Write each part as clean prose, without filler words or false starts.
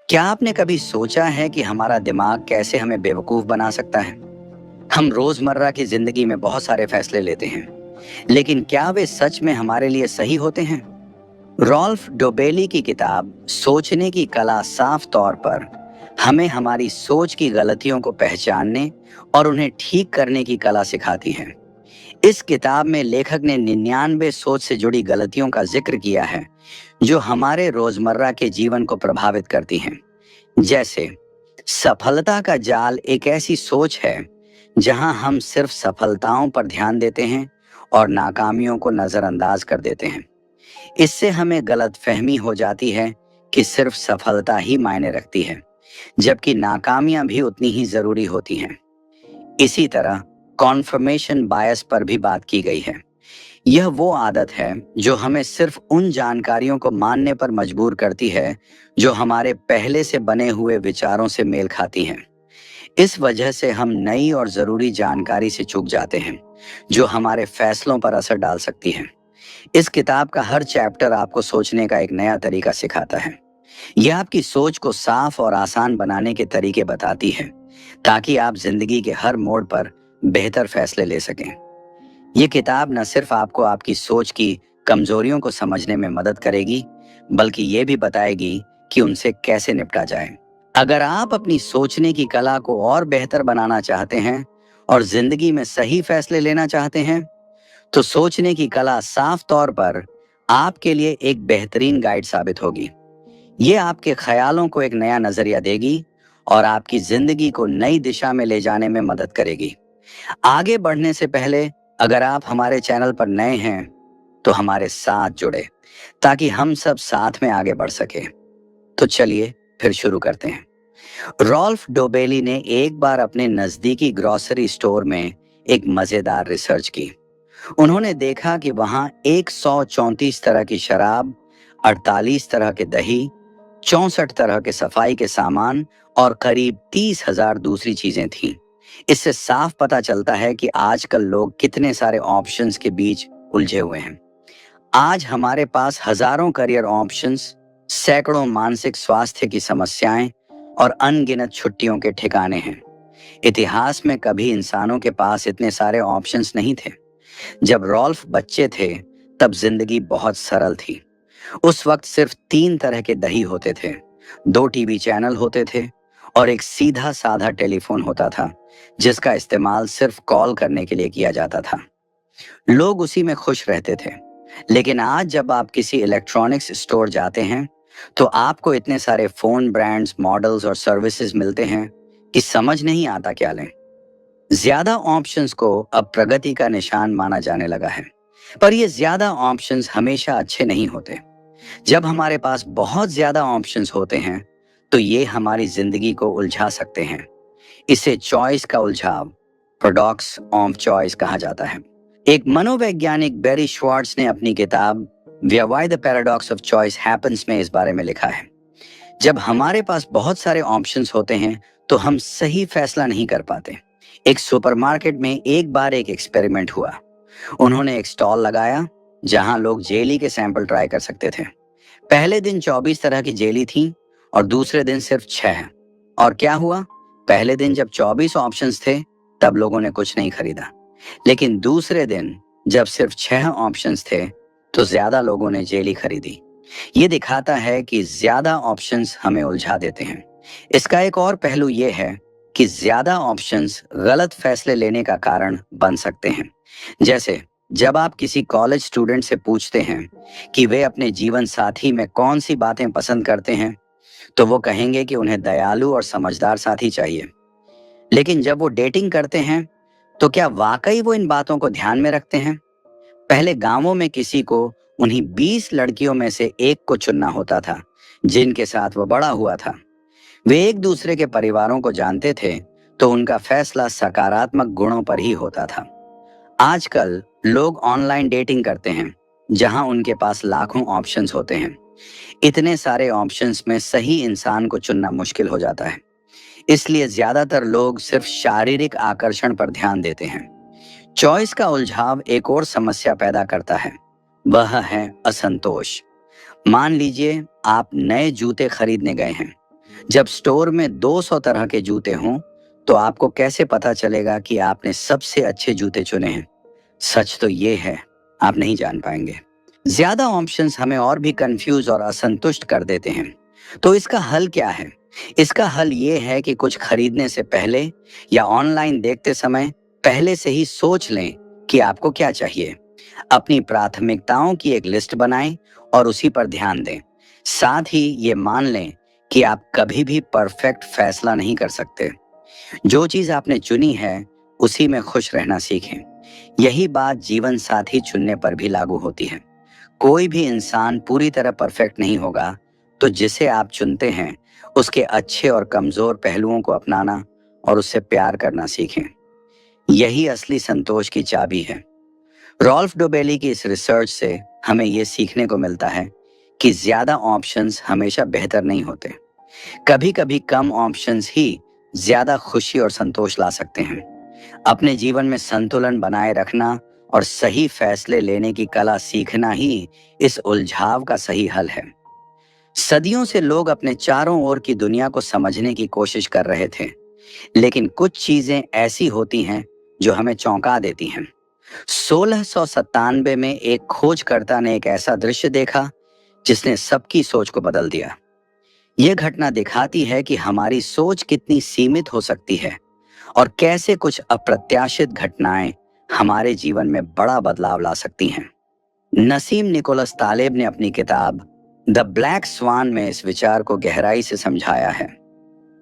क्या आपने कभी सोचा है कि हमारा दिमाग कैसे हमें बेवकूफ बना सकता है? हम रोजमर्रा की जिंदगी में बहुत सारे फैसले लेते हैं, लेकिन क्या वे सच में हमारे लिए सही होते हैं? रॉल्फ डोबेली की किताब सोचने की कला साफ तौर पर हमें हमारी सोच की गलतियों को पहचानने और उन्हें ठीक करने की कला सिखाती है। इस किताब में लेखक ने 99 सोच से जुड़ी गलतियों का जिक्र किया है, जो हमारे रोजमर्रा के जीवन को प्रभावित करती हैं। जैसे सफलता का जाल एक ऐसी सोच है जहां हम सिर्फ सफलताओं पर ध्यान देते हैं और नाकामियों को नजरअंदाज कर देते हैं। इससे हमें गलतफहमी हो जाती है कि सिर्फ सफलता ही मायने रखती है, जबकि नाकामियां भी उतनी ही जरूरी होती हैं। इसी तरह कॉन्फर्मेशन बायस पर भी बात की गई है। यह वो आदत है जो हमें सिर्फ उन जानकारियों को मानने पर मजबूर करती है जो हमारे पहले से बने हुए विचारों से मेल खाती हैं। इस वजह से हम नई और जरूरी जानकारी से चूक जाते हैं, जो हमारे फैसलों पर असर डाल सकती है। इस किताब का हर चैप्टर आपको सोचने का एक नया तरीका सिखाता है। यह आपकी सोच को साफ और आसान बनाने के तरीके बताती है, ताकि आप जिंदगी के हर मोड़ पर बेहतर फैसले ले सकें। ये किताब न सिर्फ आपको आपकी सोच की कमजोरियों को समझने में मदद करेगी, बल्कि ये भी बताएगी कि उनसे कैसे निपटा जाए। अगर आप अपनी सोचने की कला को और बेहतर बनाना चाहते हैं और जिंदगी में सही फैसले लेना चाहते हैं, तो सोचने की कला साफ तौर पर आपके लिए एक बेहतरीन गाइड साबित होगी। ये आपके ख्यालों को एक नया नजरिया देगी और आपकी जिंदगी को नई दिशा में ले जाने में मदद करेगी। आगे बढ़ने से पहले, अगर आप हमारे चैनल पर नए हैं तो हमारे साथ जुड़े, ताकि हम सब साथ में आगे बढ़ सके। तो चलिए फिर शुरू करते हैं। रॉल्फ डोबेली ने एक बार अपने नजदीकी ग्रोसरी स्टोर में एक मजेदार रिसर्च की। उन्होंने देखा कि वहां 134 तरह की शराब, 48 तरह के दही, 64 तरह के सफाई के सामान और करीब 30,000 दूसरी चीजें थीं। इससे साफ पता चलता है कि आजकल लोग कितने सारे ऑप्शंस के बीच उलझे हुए हैं। आज हमारे पास हजारों करियर ऑप्शंस, सैकड़ों मानसिक स्वास्थ्य की समस्याएं और अनगिनत छुट्टियों के ठिकाने हैं। इतिहास में कभी इंसानों के पास इतने सारे ऑप्शंस नहीं थे। जब रॉल्फ बच्चे थे, तब जिंदगी बहुत सरल थी। उस वक्त सिर्फ 3 तरह के दही होते थे, 2 टीवी चैनल होते थे और एक सीधा साधा टेलीफोन होता था, जिसका इस्तेमाल सिर्फ कॉल करने के लिए किया जाता था। लोग उसी में खुश रहते थे। लेकिन आज जब आप किसी इलेक्ट्रॉनिक्स स्टोर जाते हैं, तो आपको इतने सारे फोन ब्रांड्स, मॉडल्स और सर्विसेज मिलते हैं कि समझ नहीं आता क्या लें। ज्यादा ऑप्शंस को अब प्रगति का निशान माना जाने लगा है, पर ये ज्यादा ऑप्शंस हमेशा अच्छे नहीं होते। जब हमारे पास बहुत ज्यादा ऑप्शंस होते हैं, तो ये हमारी जिंदगी को उलझा सकते हैं। इसे चॉइस का उलझाव, पैराडॉक्स ऑफ चॉइस कहा जाता है। एक मनोवैज्ञानिक बेरी श्वार्ट्ज ने अपनी किताब why the paradox of choice happens में इस बारे में लिखा है। जब हमारे पास बहुत सारे ऑप्शंस होते हैं, तो हम सही फैसला नहीं कर पाते। एक सुपरमार्केट में एक बार एक एक्सपेरिमेंट हुआ। उन्होंने एक स्टॉल लगाया जहां लोग जेली के सैंपल ट्राई कर सकते थे। पहले दिन 24 तरह की जेली थी और दूसरे दिन सिर्फ 6। और क्या हुआ? पहले दिन जब 24 ऑप्शंस थे, तब लोगों ने कुछ नहीं खरीदा। लेकिन दूसरे दिन जब सिर्फ 6 ऑप्शंस थे, तो ज्यादा लोगों ने जेली खरीदी। ये दिखाता है कि ज्यादा ऑप्शंस हमें उलझा देते हैं। इसका एक और पहलू ये है कि ज्यादा ऑप्शंस गलत फैसले लेने का कारण बन सकते हैं। जैसे जब आप किसी कॉलेज स्टूडेंट से पूछते हैं कि वे अपने जीवन साथी में कौन सी बातें पसंद करते हैं, तो वो कहेंगे कि उन्हें दयालु और समझदार साथी चाहिए। लेकिन जब वो डेटिंग करते हैं, तो क्या वाकई वो इन बातों को ध्यान में रखते हैं? पहले गांवों में किसी को उन्हीं 20 लड़कियों में से एक को चुनना होता था, जिनके साथ वो बड़ा हुआ था। वे एक दूसरे के परिवारों को जानते थे, तो उनका फैसला सकारात्मक गुणों पर ही होता था। आजकल लोग ऑनलाइन डेटिंग करते हैं, जहां उनके पास लाखों ऑप्शंस होते हैं। इतने सारे ऑप्शंस में सही इंसान को चुनना मुश्किल हो जाता है। इसलिए ज्यादातर लोग सिर्फ शारीरिक आकर्षण पर ध्यान देते हैं। चॉइस का उलझाव एक और समस्या पैदा करता है, वह है असंतोष। मान लीजिए आप नए जूते खरीदने गए हैं। जब स्टोर में 200 तरह के जूते हों, तो आपको कैसे पता चलेगा कि आपने सबसे अच्छे जूते चुने हैं? सच तो ये है, आप नहीं जान पाएंगे। ज्यादा ऑप्शंस हमें और भी कंफ्यूज और असंतुष्ट कर देते हैं। तो इसका हल क्या है? इसका हल ये है कि कुछ खरीदने से पहले या ऑनलाइन देखते समय पहले से ही सोच लें कि आपको क्या चाहिए। अपनी प्राथमिकताओं की एक लिस्ट बनाएं और उसी पर ध्यान दें। साथ ही ये मान लें कि आप कभी भी परफेक्ट फैसला नहीं कर सकते। जो चीज आपने चुनी है, उसी में खुश रहना सीखें। यही बात जीवन साथी चुनने पर भी लागू होती है। कोई भी इंसान पूरी तरह परफेक्ट नहीं होगा, तो जिसे आप चुनते हैं उसके अच्छे और कमजोर पहलुओं को अपनाना और उससे प्यार करना सीखें। यही असली संतोष की चाबी है। रॉल्फ डोबेली की इस रिसर्च से हमें यह सीखने को मिलता है कि ज्यादा ऑप्शंस हमेशा बेहतर नहीं होते। कभी कभी कम ऑप्शंस ही ज्यादा खुशी और संतोष ला सकते हैं। अपने जीवन में संतुलन बनाए रखना और सही फैसले लेने की कला सीखना ही इस उलझाव का सही हल है। सदियों से लोग अपने चारों ओर की दुनिया को समझने की कोशिश कर रहे थे, लेकिन कुछ चीजें ऐसी होती हैं जो हमें चौंका देती हैं। 1697 में एक खोजकर्ता ने एक ऐसा दृश्य देखा जिसने सबकी सोच को बदल दिया। यह घटना दिखाती है कि हमारी सोच कितनी सीमित हो सकती है और कैसे कुछ अप्रत्याशित घटनाएं हमारे जीवन में बड़ा बदलाव ला सकती हैं। नसीम निकोलस तालेब ने अपनी किताब द ब्लैक स्वान में इस विचार को गहराई से समझाया है।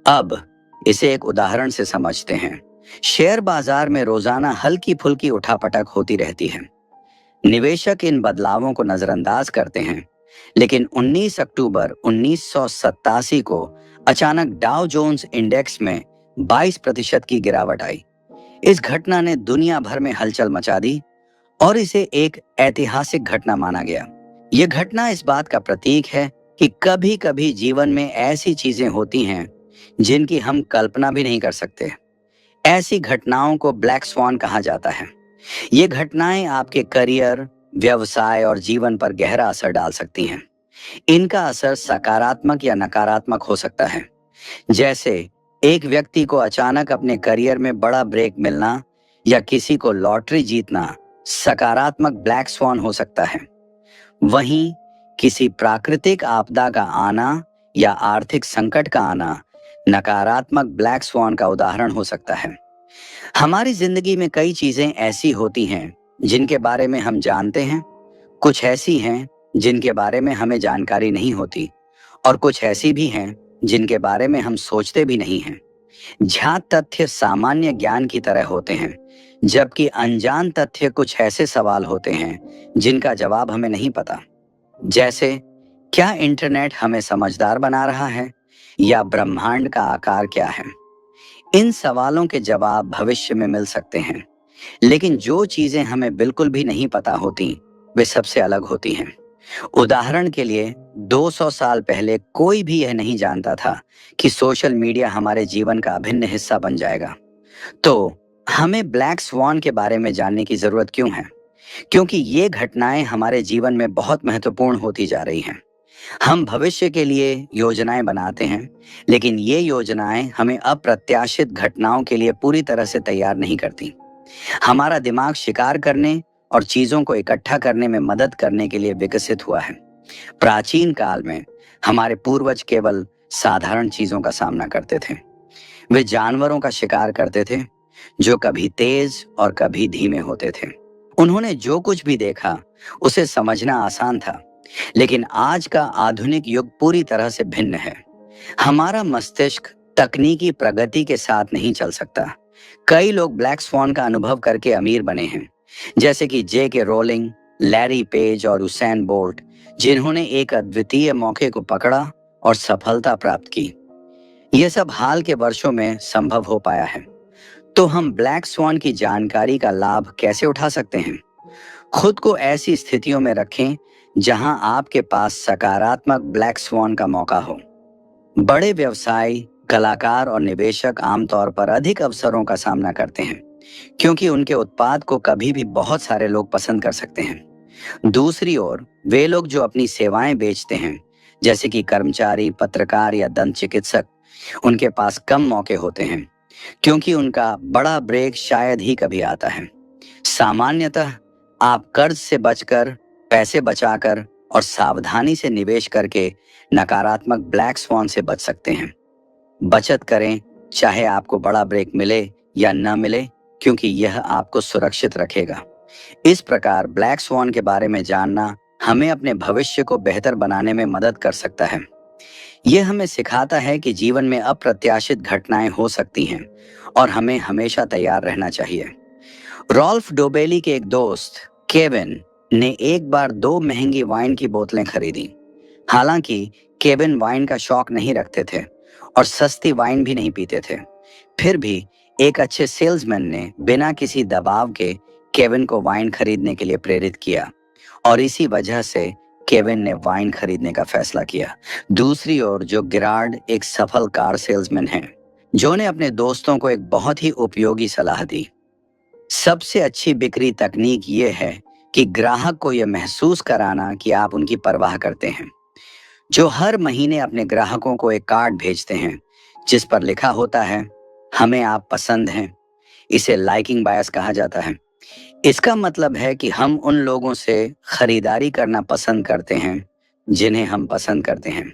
अब इसे एक उदाहरण से समझते हैं। शेयर बाजार में रोजाना हल्की फुल्की उठापटक होती रहती है। निवेशक इन बदलावों को नजरअंदाज करते हैं, लेकिन 19 अक्टूबर 1987 को अचानक डाउ जोन्स इंडेक्स में 22% की गिरावट आई। इस घटना ने दुनिया भर में हलचल मचा दी और इसे एक ऐतिहासिक घटना माना गया। यह घटना इस बात का प्रतीक है कि कभी कभी जीवन में ऐसी चीजें होती हैं जिनकी हम कल्पना भी नहीं कर सकते। ऐसी घटनाओं को ब्लैक स्वान कहा जाता है। ये घटनाएं आपके करियर, व्यवसाय और जीवन पर गहरा असर डाल सकती हैं। इनका असर सकारात्मक या नकारात्मक हो सकता है। जैसे एक व्यक्ति को अचानक अपने करियर में बड़ा ब्रेक मिलना या किसी को लॉटरी जीतना सकारात्मक ब्लैक स्वान हो सकता है। वहीं किसी प्राकृतिक आपदा का आना या आर्थिक संकट का आना नकारात्मक ब्लैक स्वान का उदाहरण हो सकता है। हमारी जिंदगी में कई चीजें ऐसी होती हैं जिनके बारे में हम जानते हैं, कुछ ऐसी हैं जिनके बारे में हमें जानकारी नहीं होती और कुछ ऐसी भी हैं जिनके बारे में हम सोचते भी नहीं हैं। ज्ञात तथ्य सामान्य ज्ञान की तरह होते हैं, जबकि अनजान तथ्य कुछ ऐसे सवाल होते हैं जिनका जवाब हमें नहीं पता। जैसे, क्या इंटरनेट हमें समझदार बना रहा है या ब्रह्मांड का आकार क्या है? इन सवालों के जवाब भविष्य में मिल सकते हैं, लेकिन जो चीजें हमें बिल्कुल भी नहीं पता होती, वे सबसे अलग होती हैं। उदाहरण के लिए 200 साल पहले कोई भी यह नहीं जानता था कि सोशल मीडिया हमारे जीवन का अभिन्न हिस्सा बन जाएगा। तो हमें ब्लैक स्वान के बारे में जानने की जरूरत क्यों है? क्योंकि ये घटनाएं हमारे जीवन में बहुत महत्वपूर्ण होती जा रही हैं। हम भविष्य के लिए योजनाएं बनाते हैं, लेकिन ये योजनाएं हमें अप्रत्याशित घटनाओं के लिए पूरी तरह से तैयार नहीं करती। हमारा दिमाग शिकार करने और चीजों को इकट्ठा करने में मदद करने के लिए विकसित हुआ है। प्राचीन काल में हमारे पूर्वज केवल साधारण चीजों का सामना करते थे। वे जानवरों का शिकार करते थे, जो कभी तेज और कभी धीमे होते थे। उन्होंने जो कुछ भी देखा उसे समझना आसान था, लेकिन आज का आधुनिक युग पूरी तरह से भिन्न है। हमारा मस्तिष्क तकनीकी प्रगति के साथ नहीं चल सकता। कई लोग ब्लैक स्वान का अनुभव करके अमीर बने हैं, जैसे कि J.K. रोलिंग, लैरी पेज और उसेन बोल्ट, जिन्होंने एक अद्वितीय मौके को पकड़ा और सफलता प्राप्त की। यह सब हाल के वर्षों में संभव हो पाया है। तो हम ब्लैक स्वान की जानकारी का लाभ कैसे उठा सकते हैं? खुद को ऐसी स्थितियों में रखें जहां आपके पास सकारात्मक ब्लैक स्वान का मौका हो। बड़े व्यवसाय, कलाकार और निवेशक आमतौर पर अधिक अवसरों का सामना करते हैं, क्योंकि उनके उत्पाद को कभी भी बहुत सारे लोग पसंद कर सकते हैं। दूसरी ओर, वे लोग जो अपनी सेवाएं बेचते हैं, जैसे कि कर्मचारी, पत्रकार या दंत चिकित्सक, उनके पास कम मौके होते हैं क्योंकि उनका बड़ा ब्रेक शायद ही कभी आता है। सामान्यतः आप कर्ज से बचकर, पैसे बचाकर और सावधानी से निवेश करके नकारात्मक ब्लैक स्वॉन से बच सकते हैं। बचत करें, चाहे आपको बड़ा ब्रेक मिले या न मिले, क्योंकि यह आपको सुरक्षित रखेगा। इस प्रकार ब्लैक स्वॉन के बारे में जानना हमें अपने भविष्य को बेहतर बनाने में मदद कर सकता है। यह हमें सिखाता है कि जीवन में अप्रत्याशित घटनाएं हो सकती हैं और हमें हमेशा तैयार रहना चाहिए। रॉल्फ डोबेली के एक दोस्त केविन ने एक बार 2 महंगी वाइन की बोतलें खरीदी। हालांकि केविन वाइन का शौक नहीं रखते थे और सस्ती वाइन भी नहीं पीते थे। फिर भी एक अच्छे सेल्समैन ने बिना किसी दबाव के केविन को वाइन खरीदने के लिए प्रेरित किया और इसी वजह से केविन ने वाइन खरीदने का फैसला किया। दूसरी ओर जो गिरार्ड एक सफल कार सेल्समैन है, जो ने अपने दोस्तों को एक बहुत ही उपयोगी सलाह दी। सबसे अच्छी बिक्री तकनीक ये है कि ग्राहक को यह महसूस कराना कि आप उनकी परवाह करते हैं। जो हर महीने अपने ग्राहकों को एक कार्ड भेजते हैं जिस पर लिखा होता है, हमें आप पसंद हैं। इसे लाइकिंग बायस कहा जाता है। इसका मतलब है कि हम उन लोगों से खरीदारी करना पसंद करते हैं जिन्हें हम पसंद करते हैं।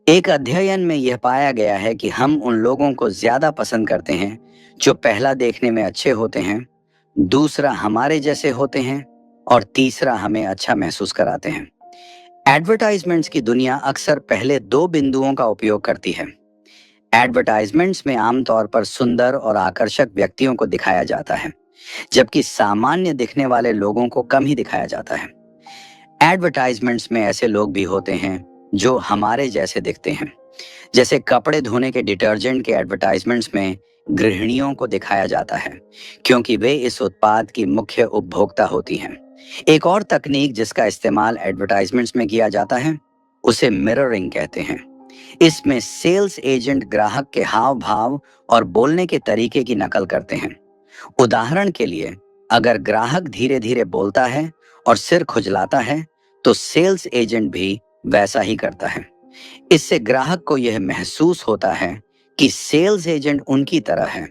एक अध्ययन में यह पाया गया है कि हम उन लोगों को ज्यादा पसंद करते हैं जो पहला देखने में अच्छे होते हैं, दूसरा हमारे जैसे होते हैं और तीसरा हमें अच्छा महसूस कराते हैं। एडवर्टाइजमेंट्स की दुनिया अक्सर पहले 2 बिंदुओं का उपयोग करती है। एडवर्टाइजमेंट्स में आमतौर पर सुंदर और आकर्षक व्यक्तियों को दिखाया जाता है, जबकि सामान्य दिखने वाले लोगों को कम ही दिखाया जाता है। एडवर्टाइजमेंट्स में ऐसे लोग भी होते हैं जो हमारे जैसे दिखते हैं। जैसे कपड़े धोने के डिटर्जेंट के एडवर्टाइजमेंट्स में गृहिणियों को दिखाया जाता है क्योंकि वे इस उत्पाद की मुख्य उपभोक्ता होती हैं। एक और तकनीक जिसका इस्तेमाल एडवर्टाइजमेंट्स में किया जाता है, उसे मिररिंग कहते हैं। इसमें सेल्स एजेंट ग्राहक के हाव भाव और बोलने के तरीके की नकल करते हैं। उदाहरण के लिए, अगर ग्राहक धीरे धीरे बोलता है और सिर खुजलाता है, तो सेल्स एजेंट भी वैसा ही करता है। इससे ग्राहक को यह महसूस होता है कि सेल्स एजेंट उनकी तरह है,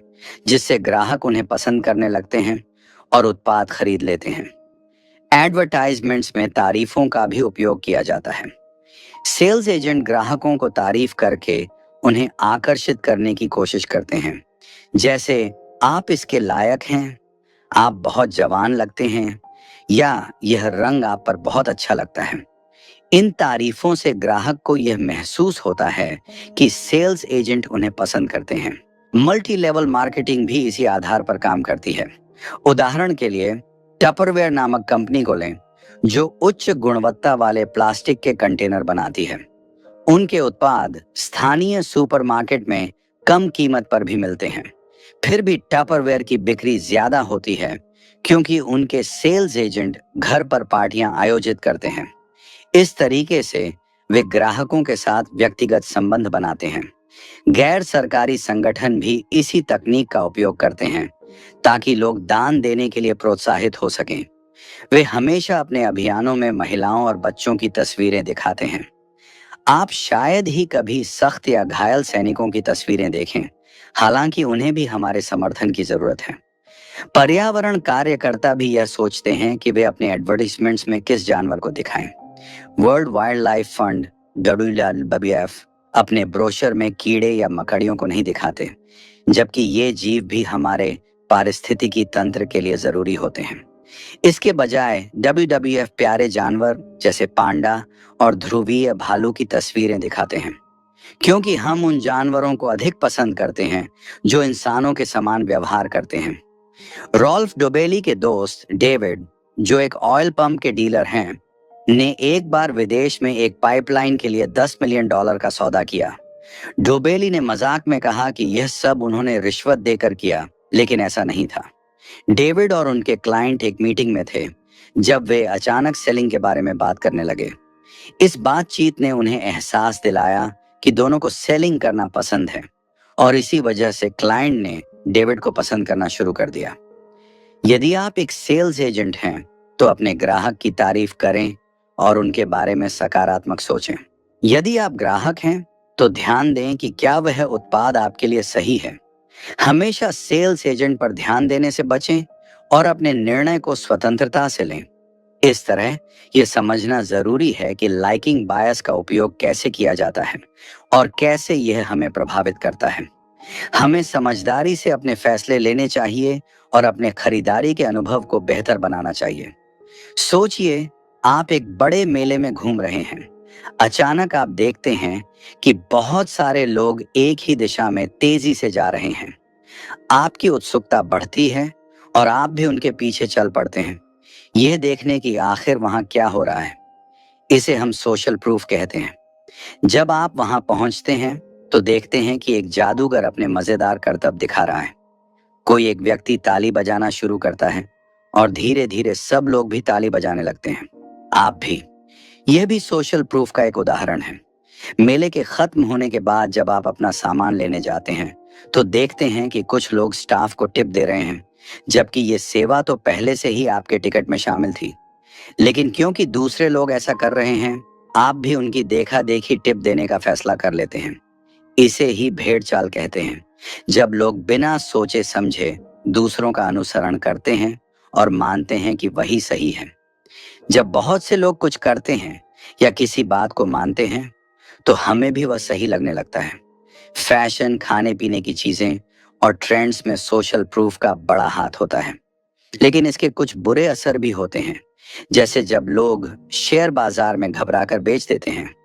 जिससे ग्राहक उन्हें पसंद करने लगते हैं और उत्पाद खरीद लेते हैं। एडवर्टाइजमेंट्स में तारीफों का भी उपयोग किया जाता है। सेल्स एजेंट ग्राहकों को तारीफ करके उन्हें आकर्षित करने की कोशिश करते हैं, जैसे आप इसके लायक हैं, आप बहुत जवान लगते हैं, या यह रंग आप पर बहुत अच्छा लगता है। इन तारीफों से ग्राहक को यह महसूस होता है कि सेल्स एजेंट उन्हें पसंद करते हैं। मल्टी लेवल मार्केटिंग भी इसी आधार पर काम करती है। उदाहरण के लिए, टपरवेयर नामक कंपनी को लें, जो उच्च गुणवत्ता वाले प्लास्टिक के कंटेनर बनाती है। उनके उत्पाद स्थानीय सुपरमार्केट में कम कीमत पर भी मिलते हैं। फिर भी टपरवेयर की बिक्री ज्यादा होती है क्योंकि उनके सेल्स एजेंट घर पर पार्टियां आयोजित करते हैं। इस तरीके से वे ग्राहकों के साथ व्यक्तिगत संबंध बनाते हैं। गैर सरकारी संगठन भी इसी तकनीक का उपयोग करते हैं ताकि लोग दान देने के लिए प्रोत्साहित हो सकें। वे हमेशा अपने अभियानों में महिलाओं और बच्चों की तस्वीरें दिखाते हैं। आप शायद ही कभी सख्त या घायल सैनिकों की तस्वीरें देखें, हालांकि उन्हें भी हमारे समर्थन की जरूरत है। पर्यावरण कार्यकर्ता भी यह सोचते हैं कि वे अपने एडवर्टाइजमेंट्स में किस जानवर को दिखाएं। World wild life fund WWF अपने ब्रोशर में कीड़े या मकड़ियों को नहीं दिखाते, जबकि ये जीव भी हमारे पारिस्थितिकी तंत्र के लिए जरूरी होते हैं। इसके बजाय WWF प्यारे जानवर जैसे पांडा और ध्रुवीय भालू की तस्वीरें दिखाते हैं, क्योंकि हम उन जानवरों को अधिक पसंद करते हैं जो इंसानों के समान व्यवहार करते हैं। रॉल्फ डोबेली के दोस्त डेविड, जो एक ऑयल पंप के डीलर हैं, ने एक बार विदेश में एक पाइपलाइन के लिए $10 मिलियन का सौदा किया। डोबेली ने मजाक में कहा कि यह सब उन्होंने रिश्वत देकर किया, लेकिन ऐसा नहीं था। डेविड और उनके क्लाइंट एक मीटिंग में थे जब वे अचानक सेलिंग के बारे में बात करने लगे। इस बातचीत ने उन्हें एहसास दिलाया कि दोनों को सेलिंग करना पसंद है और इसी वजह से क्लाइंट ने डेविड को पसंद करना शुरू कर दिया। यदि आप एक सेल्स एजेंट हैं, तो अपने ग्राहक की तारीफ करें और उनके बारे में सकारात्मक सोचें। यदि आप ग्राहक हैं, तो ध्यान दें कि क्या वह उत्पाद आपके लिए सही है। हमेशा सेल्स एजेंट पर ध्यान देने से बचें और अपने निर्णय को स्वतंत्रता से लें। इस तरह यह समझना जरूरी है कि लाइकिंग बायस का उपयोग कैसे किया जाता है और कैसे यह हमें प्रभावित करता है। हमें समझदारी से अपने फैसले लेने चाहिए और अपने खरीदारी के अनुभव को बेहतर बनाना चाहिए। सोचिए, आप एक बड़े मेले में घूम रहे हैं। अचानक आप देखते हैं कि बहुत सारे लोग एक ही दिशा में तेजी से जा रहे हैं। आपकी उत्सुकता बढ़ती है और आप भी उनके पीछे चल पड़ते हैं, यह देखने की आखिर वहां क्या हो रहा है। इसे हम सोशल प्रूफ कहते हैं। जब आप वहां पहुंचते हैं, तो देखते हैं कि एक जादूगर अपने मजेदार करतब दिखा रहा है। कोई एक व्यक्ति ताली बजाना शुरू करता है और धीरे धीरे सब लोग भी ताली बजाने लगते हैं, आप भी। यह भी सोशल प्रूफ का एक उदाहरण है। मेले के खत्म होने के बाद जब आप अपना सामान लेने जाते हैं, तो देखते हैं कि कुछ लोग स्टाफ को टिप दे रहे हैं, जबकि ये सेवा तो पहले से ही आपके टिकट में शामिल थी। लेकिन क्योंकि दूसरे लोग ऐसा कर रहे हैं, आप भी उनकी देखा देखी टिप देने का फैसला कर लेते हैं। इसे ही भेड़ चाल कहते हैं, जब लोग बिना सोचे समझे दूसरों का अनुसरण करते हैं और मानते हैं कि वही सही है। जब बहुत से लोग कुछ करते हैं या किसी बात को मानते हैं, तो हमें भी वह सही लगने लगता है। फैशन, खाने पीने की चीजें और ट्रेंड्स में सोशल प्रूफ का बड़ा हाथ होता है। लेकिन इसके कुछ बुरे असर भी होते हैं, जैसे जब लोग शेयर बाजार में घबराकर बेच देते हैं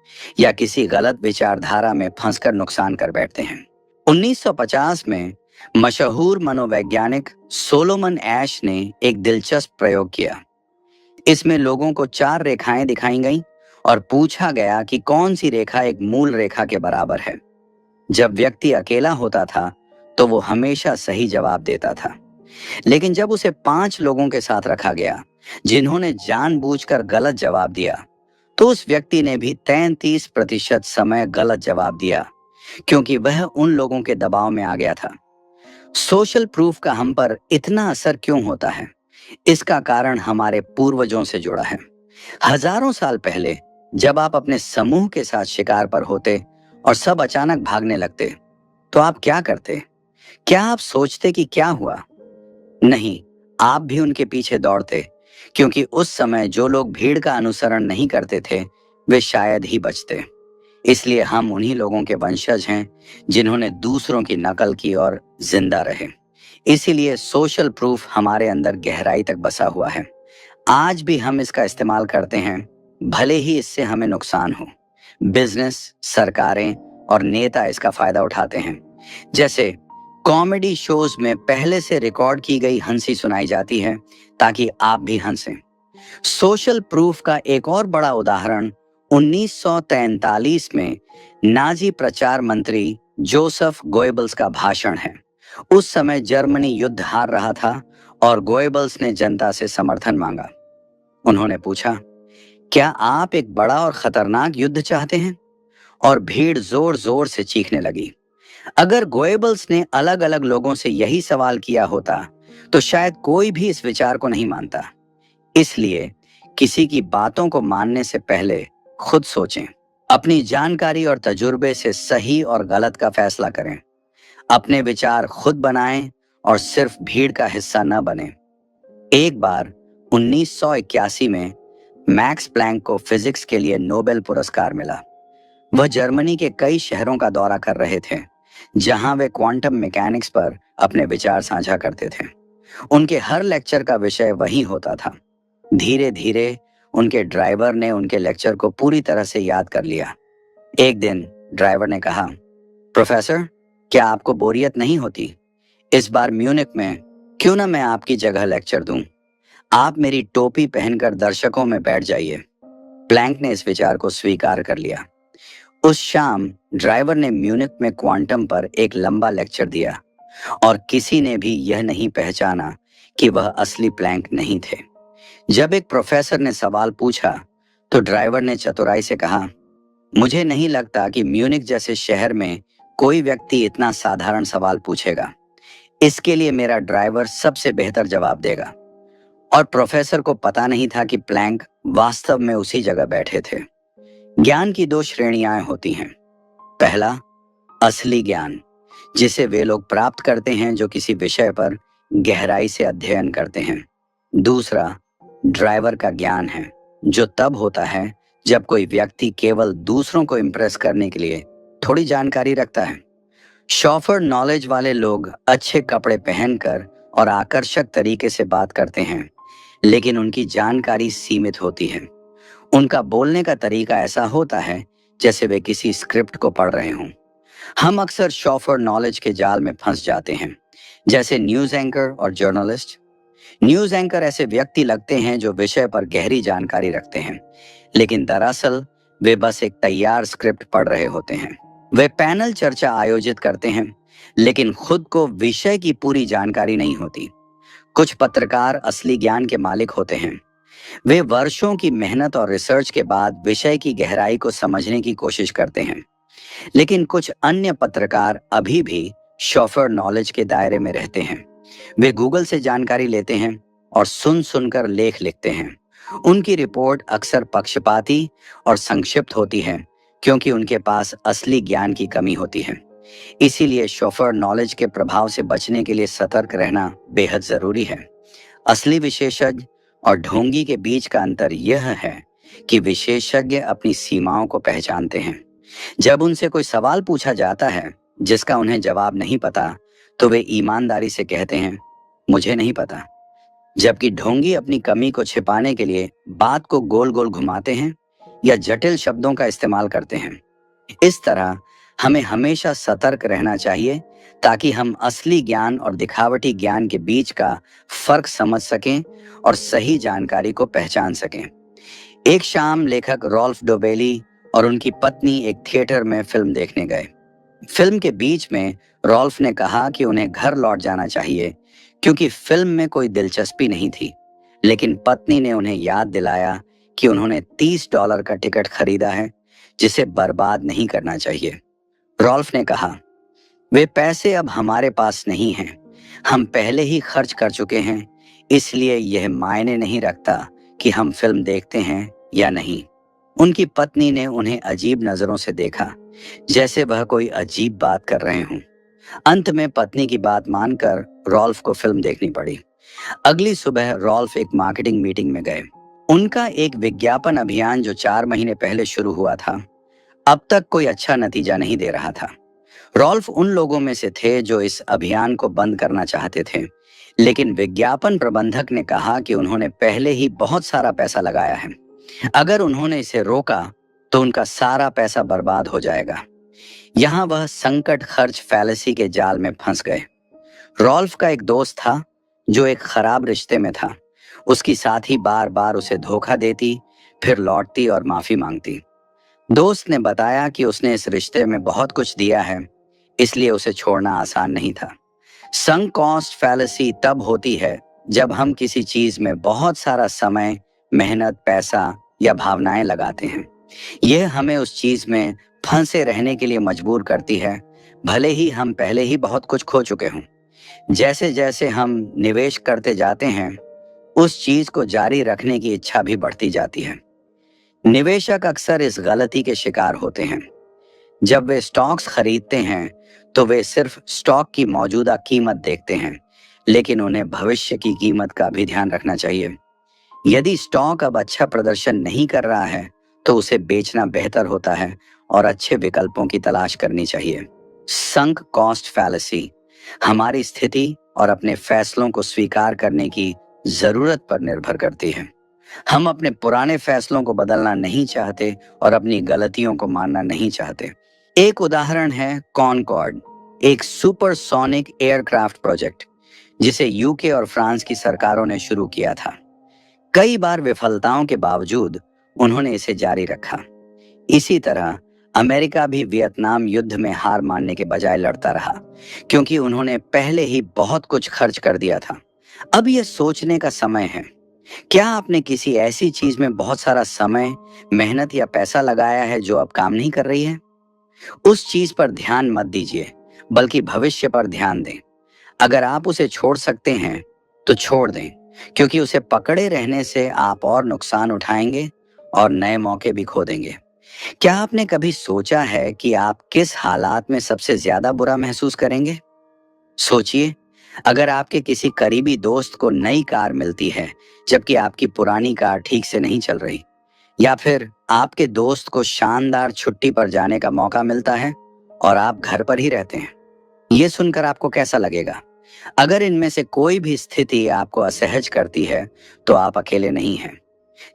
या किसी गलत विचारधारा में फंसकर नुकसान कर बैठते हैं। 1950 में मशहूर मनोवैज्ञानिक सोलोमन एश ने एक दिलचस्प प्रयोग किया। इसमें लोगों को 4 रेखाएं दिखाई गईं और पूछा गया कि कौन सी रेखा एक मूल रेखा के बराबर है। जब व्यक्ति अकेला होता था, तो वो हमेशा सही जवाब देता था। लेकिन जब उसे 5 लोगों के साथ रखा गया, जिन्होंने जानबूझकर गलत जवाब दिया, तो उस व्यक्ति ने भी 33% समय गलत जवाब दिया, क्योंकि वह उन लोगों के दबाव में आ गया था। सोशल प्रूफ का हम पर इतना असर क्यों होता है? इसका कारण हमारे पूर्वजों से जुड़ा है। हजारों साल पहले जब आप अपने समूह के साथ शिकार पर होते और सब अचानक भागने लगते, तो आप क्या करते? क्या आप सोचते कि क्या हुआ? नहीं, आप भी उनके पीछे दौड़ते, क्योंकि उस समय जो लोग भीड़ का अनुसरण नहीं करते थे, वे शायद ही बचते। इसलिए हम उन्हीं लोगों के वंशज हैं जिन्होंने दूसरों की नकल की और जिंदा रहे। इसीलिए सोशल प्रूफ हमारे अंदर गहराई तक बसा हुआ है। आज भी हम इसका इस्तेमाल करते हैं, भले ही इससे हमें नुकसान हो। बिजनेस, सरकारें और नेता इसका फायदा उठाते हैं। जैसे कॉमेडी शोज में पहले से रिकॉर्ड की गई हंसी सुनाई जाती है, ताकि आप भी हंसें। सोशल प्रूफ का एक और बड़ा उदाहरण 1943 में नाजी प्रचार मंत्री जोसेफ गोएबल्स का भाषण है। उस समय जर्मनी युद्ध हार रहा था और गोएबल्स ने जनता से समर्थन मांगा। उन्होंने पूछा, क्या आप एक बड़ा और खतरनाक युद्ध चाहते हैं? और भीड़ जोर जोर से चीखने लगी। अगर गोएबल्स ने अलग अलग लोगों से यही सवाल किया होता, तो शायद कोई भी इस विचार को नहीं मानता। इसलिए किसी की बातों को मानने से पहले खुद सोचें। अपनी जानकारी और तजुर्बे से सही और गलत का फैसला करें। अपने विचार खुद बनाएं और सिर्फ भीड़ का हिस्सा न बने। एक बार 1981 में मैक्स प्लैंक को फिजिक्स के लिए नोबेल पुरस्कार मिला। वह जर्मनी के कई शहरों का दौरा कर रहे थे, जहां वे क्वांटम मैकेनिक्स पर अपने विचार साझा करते थे। उनके हर लेक्चर का विषय वही होता था। धीरे धीरे उनके ड्राइवर ने उनके लेक्चर को पूरी तरह से याद कर लिया। एक दिन ड्राइवर ने कहा, प्रोफेसर, क्या आपको बोरियत नहीं होती? इस बार म्यूनिक में क्यों ना मैं आपकी जगह लेक्चर दूं? आप मेरी टोपी पहनकर दर्शकों में बैठ जाइए। प्लैंक ने इस विचार को स्वीकार कर लिया। उस शाम ड्राइवर ने म्यूनिक में क्वांटम पर एक लंबा लेक्चर दिया और किसी ने भी यह नहीं पहचाना कि वह असली प्लैंक नहीं थे। जब एक प्रोफेसर ने सवाल पूछा, तो ड्राइवर ने चतुराई से कहा, मुझे नहीं लगता कि म्यूनिक जैसे शहर में कोई व्यक्ति इतना साधारण सवाल पूछेगा। इसके लिए मेरा ड्राइवर सबसे बेहतर जवाब देगा। और प्रोफेसर को पता नहीं था कि प्लैंक वास्तव में उसी जगह बैठे थे। ज्ञान की दो श्रेणियां होती हैं। पहला, असली ज्ञान, जिसे वे लोग प्राप्त करते हैं जो किसी विषय पर गहराई से अध्ययन करते हैं। दूसरा, ड्राइवर का ज्ञान है, जो तब होता है जब कोई व्यक्ति केवल दूसरों को इम्प्रेस करने के लिए थोड़ी जानकारी रखता है। शॉफर नॉलेज वाले लोग अच्छे कपड़े पहनकर और आकर्षक तरीके से बात करते हैं, लेकिन उनकी जानकारी सीमित होती है। उनका बोलने का तरीका ऐसा होता है जैसे वे किसी स्क्रिप्ट को पढ़ रहे हों। हम अक्सर शॉफर नॉलेज के जाल में फंस जाते हैं, जैसे न्यूज एंकर और जर्नलिस्ट। न्यूज एंकर ऐसे व्यक्ति लगते हैं जो विषय पर गहरी जानकारी रखते हैं, लेकिन दरअसल वे बस एक तैयार स्क्रिप्ट पढ़ रहे होते हैं। वे पैनल चर्चा आयोजित करते हैं, लेकिन खुद को विषय की पूरी जानकारी नहीं होती। कुछ पत्रकार असली ज्ञान के मालिक होते हैं। वे वर्षों की मेहनत और रिसर्च के बाद विषय की गहराई को समझने की कोशिश करते हैं। लेकिन कुछ अन्य पत्रकार अभी भी शॉफर नॉलेज के दायरे में रहते हैं। वे गूगल से जानकारी लेते हैं और सुन सुनकर लेख लिखते हैं। उनकी रिपोर्ट अक्सर पक्षपाती और संक्षिप्त होती है, क्योंकि उनके पास असली ज्ञान की कमी होती है। इसीलिए शॉफर नॉलेज के प्रभाव से बचने के लिए सतर्क रहना बेहद जरूरी है। असली विशेषज्ञ और ढोंगी के बीच का अंतर यह है कि विशेषज्ञ अपनी सीमाओं को पहचानते हैं। जब उनसे कोई सवाल पूछा जाता है जिसका उन्हें जवाब नहीं पता, तो वे ईमानदारी से कहते हैं, मुझे नहीं पता। जबकि ढोंगी अपनी कमी को छिपाने के लिए बात को गोल गोल घुमाते हैं या जटिल शब्दों का इस्तेमाल करते हैं। इस तरह हमें हमेशा सतर्क रहना चाहिए, ताकि हम असली ज्ञान और दिखावटी ज्ञान के बीच का फर्क समझ सकें और सही जानकारी को पहचान सकें। एक शाम लेखक रॉल्फ डोबेली और उनकी पत्नी एक थिएटर में फिल्म देखने गए। फिल्म के बीच में रॉल्फ ने कहा कि उन्हें घर लौट जाना चाहिए, क्योंकि फिल्म में कोई दिलचस्पी नहीं थी। लेकिन पत्नी ने उन्हें याद दिलाया कि उन्होंने $30 का टिकट खरीदा है, जिसे बर्बाद नहीं करना चाहिए। रॉल्फ ने कहा, वे पैसे अब हमारे पास नहीं हैं, हम पहले ही खर्च कर चुके हैं, इसलिए यह मायने नहीं रखता कि हम फिल्म देखते हैं या नहीं। उनकी पत्नी ने उन्हें अजीब नजरों से देखा, जैसे वह कोई अजीब बात कर रहे हों। अंत में पत्नी की बात मानकर रॉल्फ को फिल्म देखनी पड़ी। अगली सुबह रॉल्फ एक मार्केटिंग मीटिंग में गए। उनका एक विज्ञापन अभियान जो 4 महीने पहले शुरू हुआ था, अब तक कोई अच्छा नतीजा नहीं दे रहा था। रॉल्फ उन लोगों में से थे जो इस अभियान को बंद करना चाहते थे, लेकिन विज्ञापन प्रबंधक ने कहा कि उन्होंने पहले ही बहुत सारा पैसा लगाया है। अगर उन्होंने इसे रोका तो उनका सारा पैसा बर्बाद हो जाएगा। यहाँ वह संकट खर्च फैलेसी के जाल में फंस गए। रॉल्फ का एक दोस्त था जो एक खराब रिश्ते में था। उसकी साथी बार बार उसे धोखा देती, फिर लौटती और माफी मांगती। दोस्त ने बताया कि उसने इस रिश्ते में बहुत कुछ दिया है, इसलिए उसे छोड़ना आसान नहीं था। संक कॉस्ट फैलेसी तब होती है जब हम किसी चीज में बहुत सारा समय, मेहनत, पैसा या भावनाएं लगाते हैं। यह हमें उस चीज में फंसे रहने के लिए मजबूर करती है, भले ही हम पहले ही बहुत कुछ खो चुके हों। जैसे जैसे हम निवेश करते जाते हैं, उस चीज को जारी रखने की इच्छा भी बढ़ती जाती है। निवेशक अक्सर इस गलती के शिकार होते हैं। जब वे स्टॉक्स खरीदते हैं तो वे सिर्फ स्टॉक की मौजूदा कीमत देखते हैं, लेकिन उन्हें भविष्य की कीमत का भी ध्यान रखना चाहिए। यदि स्टॉक अब अच्छा प्रदर्शन नहीं कर रहा है, तो उसे बेचना बेहतर होता है और अच्छे विकल्पों की तलाश करनी चाहिए। संक कॉस्ट फैलेसी हमारी स्थिति और अपने फैसलों को स्वीकार करने की जरूरत पर निर्भर करती है। हम अपने पुराने फैसलों को बदलना नहीं चाहते और अपनी गलतियों को मानना नहीं चाहते। एक उदाहरण है कॉनकॉर्ड, एक सुपरसोनिक एयरक्राफ्ट प्रोजेक्ट, जिसे यूके और फ्रांस की सरकारों ने शुरू किया था। कई बार विफलताओं के बावजूद उन्होंने इसे जारी रखा। इसी तरह अमेरिका भी वियतनाम युद्ध में हार मानने के बजाय लड़ता रहा, क्योंकि उन्होंने पहले ही बहुत कुछ खर्च कर दिया था। अब यह सोचने का समय है, क्या आपने किसी ऐसी चीज में बहुत सारा समय, मेहनत या पैसा लगाया है जो अब काम नहीं कर रही है? उस चीज पर ध्यान मत दीजिए, बल्कि भविष्य पर ध्यान दें। अगर आप उसे छोड़ सकते हैं तो छोड़ दें, क्योंकि उसे पकड़े रहने से आप और नुकसान उठाएंगे और नए मौके भी खो देंगे। क्या आपने कभी सोचा है कि आप किस हालात में सबसे ज्यादा बुरा महसूस करेंगे? सोचिए, अगर आपके किसी करीबी दोस्त को नई कार मिलती है, जबकि आपकी पुरानी कार ठीक से नहीं चल रही, या फिर आपके दोस्त को शानदार छुट्टी पर जाने का मौका मिलता है और आप घर पर ही रहते हैं। ये सुनकर आपको कैसा लगेगा? अगर इनमें से कोई भी स्थिति आपको असहज करती है, तो आप अकेले नहीं हैं।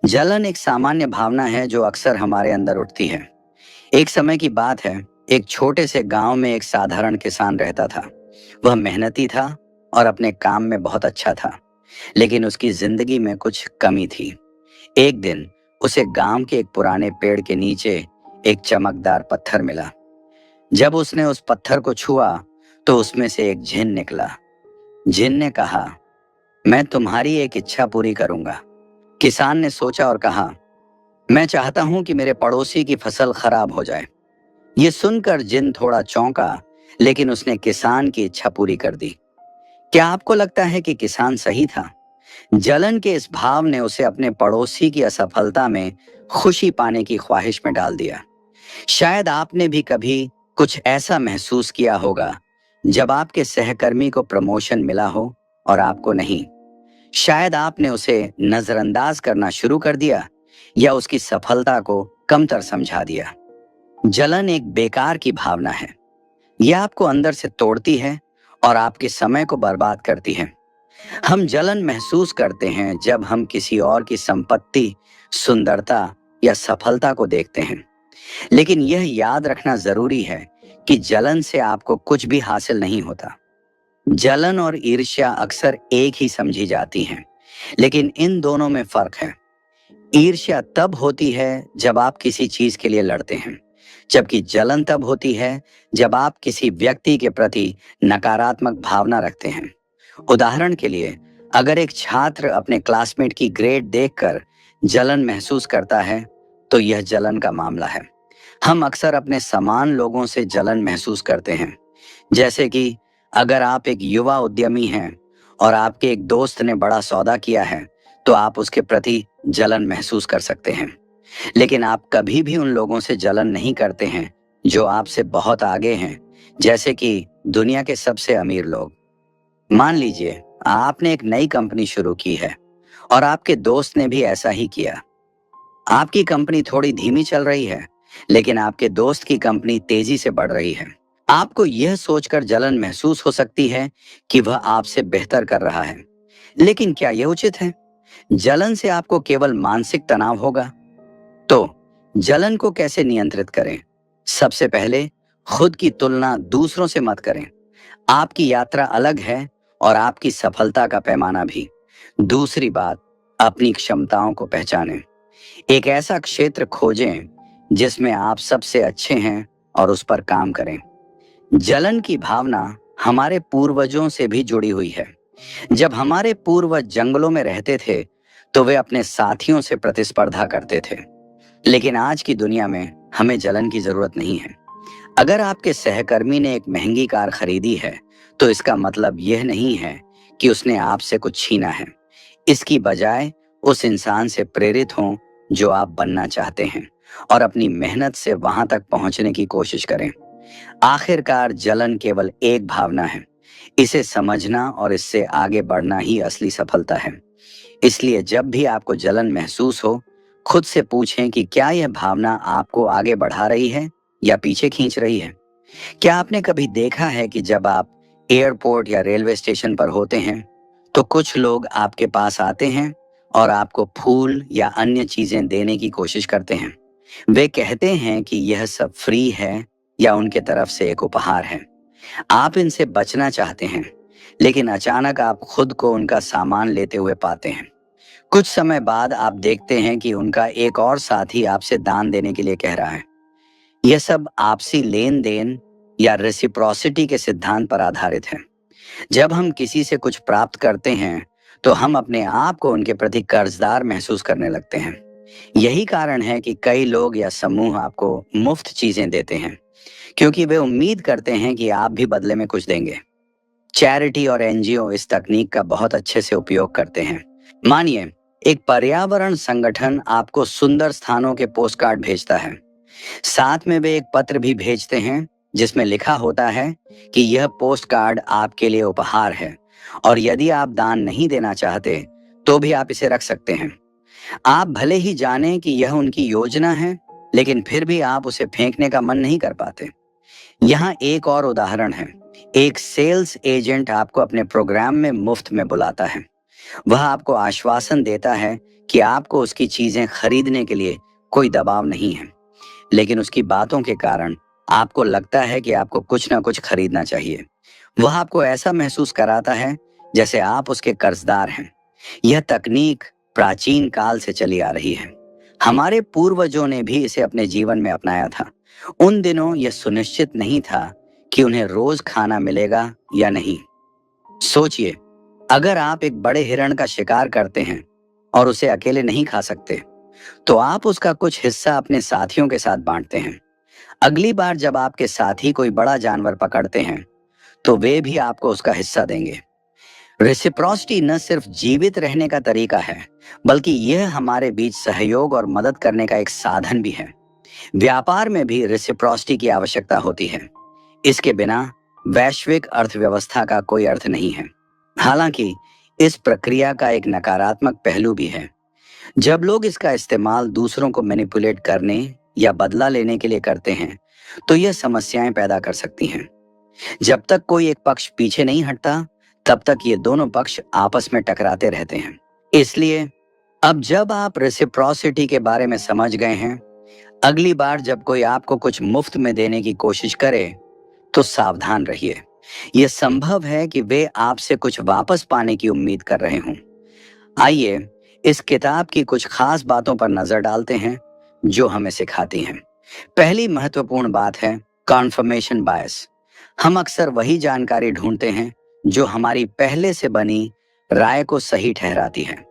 जलन एक सामान्य भावना है जो अक्सर हमारे अंदर उठती है। एक समय की बात है, एक छोटे से गांव में एक साधारण किसान रहता था। वह मेहनती था और अपने काम में बहुत अच्छा था, लेकिन उसकी जिंदगी में कुछ कमी थी। एक दिन उसे गांव के एक पुराने पेड़ के नीचे एक चमकदार पत्थर मिला। जब उसने उस पत्थर को छुआ, तो उसमें से एक जिन निकला। जिन ने कहा, मैं तुम्हारी एक इच्छा पूरी करूंगा। किसान ने सोचा और कहा, मैं चाहता हूं कि मेरे पड़ोसी की फसल खराब हो जाए। ये सुनकर जिन थोड़ा चौंका, लेकिन उसने किसान की इच्छा पूरी कर दी। क्या आपको लगता है कि किसान सही था? जलन के इस भाव ने उसे अपने पड़ोसी की असफलता में खुशी पाने की ख्वाहिश में डाल दिया। शायद आपने भी कभी कुछ ऐसा महसूस किया होगा, जब आपके सहकर्मी को प्रमोशन मिला हो और आपको नहीं। शायद आपने उसे नजरअंदाज करना शुरू कर दिया या उसकी सफलता को कमतर समझा दिया। जलन एक बेकार की भावना है। यह आपको अंदर से तोड़ती है और आपके समय को बर्बाद करती है। हम जलन महसूस करते हैं जब हम किसी और की संपत्ति, सुंदरता या सफलता को देखते हैं। लेकिन यह याद रखना जरूरी है कि जलन से आपको कुछ भी हासिल नहीं होता। जलन और ईर्ष्या अक्सर एक ही समझी जाती हैं, लेकिन इन दोनों में फर्क है। ईर्ष्या तब होती है जब आप किसी चीज के लिए लड़ते हैं, जबकि जलन तब होती है जब आप किसी व्यक्ति के प्रति नकारात्मक भावना रखते हैं। उदाहरण के लिए, अगर एक छात्र अपने क्लासमेट की ग्रेड देखकर जलन महसूस करता है, तो यह जलन का मामला है। हम अक्सर अपने समान लोगों से जलन महसूस करते हैं। जैसे कि अगर आप एक युवा उद्यमी हैं और आपके एक दोस्त ने बड़ा सौदा किया है, तो आप उसके प्रति जलन महसूस कर सकते हैं। लेकिन आप कभी भी उन लोगों से जलन नहीं करते हैं जो आपसे बहुत आगे हैं, जैसे कि दुनिया के सबसे अमीर लोग। मान लीजिए, आपने एक नई कंपनी शुरू की है और आपके दोस्त ने भी ऐसा ही किया। आपकी कंपनी थोड़ी धीमी चल रही है, लेकिन आपके दोस्त की कंपनी तेजी से बढ़ रही है। आपको यह सोचकर जलन महसूस हो सकती है कि वह आपसे बेहतर कर रहा है। लेकिन क्या यह उचित है? जलन से आपको केवल मानसिक तनाव होगा। तो जलन को कैसे नियंत्रित करें? सबसे पहले, खुद की तुलना दूसरों से मत करें। आपकी यात्रा अलग है और आपकी सफलता का पैमाना भी। दूसरी बात, अपनी क्षमताओं को पहचानें। एक ऐसा क्षेत्र खोजें जिसमें आप सबसे अच्छे हैं और उस पर काम करें। जलन की भावना हमारे पूर्वजों से भी जुड़ी हुई है। जब हमारे पूर्वज जंगलों में रहते थे, तो वे अपने साथियों से प्रतिस्पर्धा करते थे। लेकिन आज की दुनिया में हमें जलन की जरूरत नहीं है। अगर आपके सहकर्मी ने एक महंगी कार खरीदी है, तो इसका मतलब यह नहीं है कि उसने आपसे कुछ छीना है। इसकी बजाय उस इंसान से प्रेरित हों जो आप बनना चाहते हैं, और अपनी मेहनत से वहां तक पहुंचने की कोशिश करें। आखिरकार जलन केवल एक भावना है। इसे समझना और इससे आगे बढ़ना ही असली सफलता है। इसलिए जब भी आपको जलन महसूस हो, खुद से पूछें कि क्या यह भावना आपको आगे बढ़ा रही है या पीछे खींच रही है। क्या आपने कभी देखा है कि जब आप एयरपोर्ट या रेलवे स्टेशन पर होते हैं, तो कुछ लोग आपके पास आते हैं और आपको फूल या अन्य चीजें देने की कोशिश करते हैं। वे कहते हैं कि यह सब फ्री है या उनके तरफ से एक उपहार है। आप इनसे बचना चाहते हैं, लेकिन अचानक आप खुद को उनका सामान लेते हुए पाते हैं। कुछ समय बाद आप देखते हैं कि उनका एक और साथी आपसे दान देने के लिए कह रहा है। यह सब आपसी लेन देन या रेसिप्रोसिटी के सिद्धांत पर आधारित है। जब हम किसी से कुछ प्राप्त करते हैं, तो हम अपने आप को उनके प्रति कर्जदार महसूस करने लगते हैं। यही कारण है कि कई लोग या समूह आपको मुफ्त चीजें देते हैं, क्योंकि वे उम्मीद करते हैं कि आप भी बदले में कुछ देंगे। चैरिटी और एनजीओ इस तकनीक का बहुत अच्छे से उपयोग करते हैं। मानिए, एक पर्यावरण संगठन आपको सुंदर स्थानों के पोस्टकार्ड भेजता है। साथ में वे एक पत्र भी भेजते हैं जिसमें लिखा होता है कि यह पोस्ट कार्ड आपके लिए उपहार है और यदि आप दान नहीं देना चाहते तो भी आप इसे रख सकते हैं। आप भले ही जानें कि यह उनकी योजना है, लेकिन फिर भी आप उसे फेंकने का मन नहीं कर पाते। यहाँ एक और उदाहरण है। एक सेल्स एजेंट आपको अपने प्रोग्राम में मुफ्त में बुलाता है। वह आपको आश्वासन देता है कि आपको उसकी चीजें खरीदने के लिए कोई दबाव नहीं है, लेकिन उसकी बातों के कारण आपको लगता है कि आपको कुछ ना कुछ खरीदना चाहिए। वह आपको ऐसा महसूस कराता है जैसे आप उसके कर्जदार हैं। यह तकनीक प्राचीन काल से चली आ रही है। हमारे पूर्वजों ने भी इसे अपने जीवन में अपनाया था। उन दिनों यह सुनिश्चित नहीं था कि उन्हें रोज खाना मिलेगा या नहीं। सोचिए, अगर आप एक बड़े हिरण का शिकार करते हैं और उसे अकेले नहीं खा सकते, तो आप उसका कुछ हिस्सा अपने साथियों के साथ बांटते हैं। अगली बार जब आपके साथी कोई बड़ा जानवर पकड़ते हैं, तो वे भी आपको उसका हिस्सा देंगे। रेसिप्रोसिटी न सिर्फ जीवित रहने का तरीका है, बल्कि यह हमारे बीच सहयोग और मदद करने का एक साधन भी है। व्यापार में भी रेसिप्रोसिटी की आवश्यकता होती है। इसके बिना वैश्विक अर्थव्यवस्था का कोई अर्थ नहीं है। हालांकि इस प्रक्रिया का एक नकारात्मक पहलू भी है। जब लोग इसका इस्तेमाल दूसरों को मैनिपुलेट करने या बदला लेने के लिए करते हैं, तो यह समस्याएं पैदा कर सकती हैं। जब तक कोई एक पक्ष पीछे नहीं हटता, तब तक ये दोनों पक्ष आपस में टकराते रहते हैं। इसलिए अब जब आप रेसिप्रोसिटी के बारे में समझ गए हैं, अगली बार जब कोई आपको कुछ मुफ्त में देने की कोशिश करे, तो सावधान रहिए। यह संभव है कि वे आपसे कुछ वापस पाने की उम्मीद कर रहे हों। आइए इस किताब की कुछ खास बातों पर नजर डालते हैं जो हमें सिखाती हैं। पहली महत्वपूर्ण बात है कॉन्फर्मेशन बायस। हम अक्सर वही जानकारी ढूंढते हैं जो हमारी पहले से बनी राय को सही ठहराती है।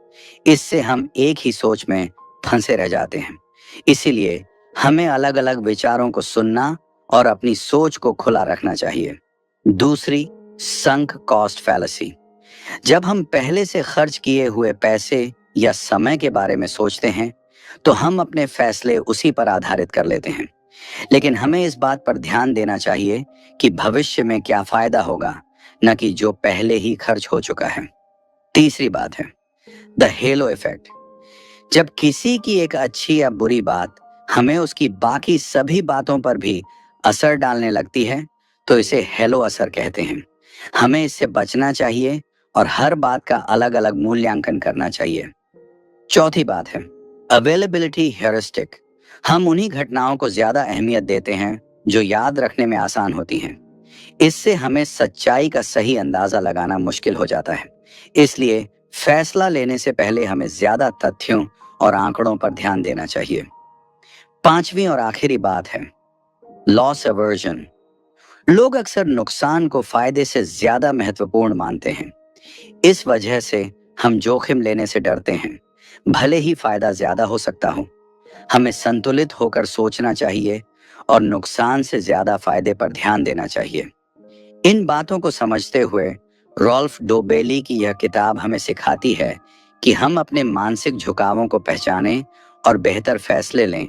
इससे हम एक ही सोच में फंसे रह जाते हैं। इसीलिए हमें अलग अलग विचारों को सुनना और अपनी सोच को खुला रखना चाहिए। दूसरी, संक कॉस्ट फैलेसी। जब हम पहले से खर्च किए हुए पैसे या समय के बारे में सोचते हैं, तो हम अपने फैसले उसी पर आधारित कर लेते हैं। लेकिन हमें इस बात पर ध्यान देना चाहिए कि भविष्य में क्या फायदा होगा, न कि जो पहले ही खर्च हो चुका है। तीसरी बात है द हेलो इफेक्ट। जब किसी की एक अच्छी या बुरी बात हमें उसकी बाकी सभी बातों पर भी असर डालने लगती है, तो इसे हेलो असर कहते हैं। हमें इससे बचना चाहिए और हर बात का अलग अलग मूल्यांकन करना चाहिए। चौथी बात है अवेलेबिलिटी हेरिस्टिक। हम उन्हीं घटनाओं को ज्यादा अहमियत देते हैं जो याद रखने में आसान होती हैं। इससे हमें सच्चाई का सही अंदाजा लगाना मुश्किल हो जाता है। इसलिए फैसला लेने से पहले हमें ज्यादा तथ्यों और आंकड़ों पर ध्यान देना चाहिए। पांचवी और आखिरी बात है लॉस एवर्जन। लोग अक्सर नुकसान को फायदे से ज्यादा महत्वपूर्ण मानते हैं। इस वजह से हम जोखिम लेने से डरते हैं, भले ही फायदा ज्यादा हो सकता हो। हमें संतुलित होकर सोचना चाहिए और नुकसान से ज्यादा फायदे पर ध्यान देना चाहिए। इन बातों को समझते हुए रॉल्फ डोबेली की यह किताब हमें सिखाती है कि हम अपने मानसिक झुकावों को पहचानें और बेहतर फैसले लें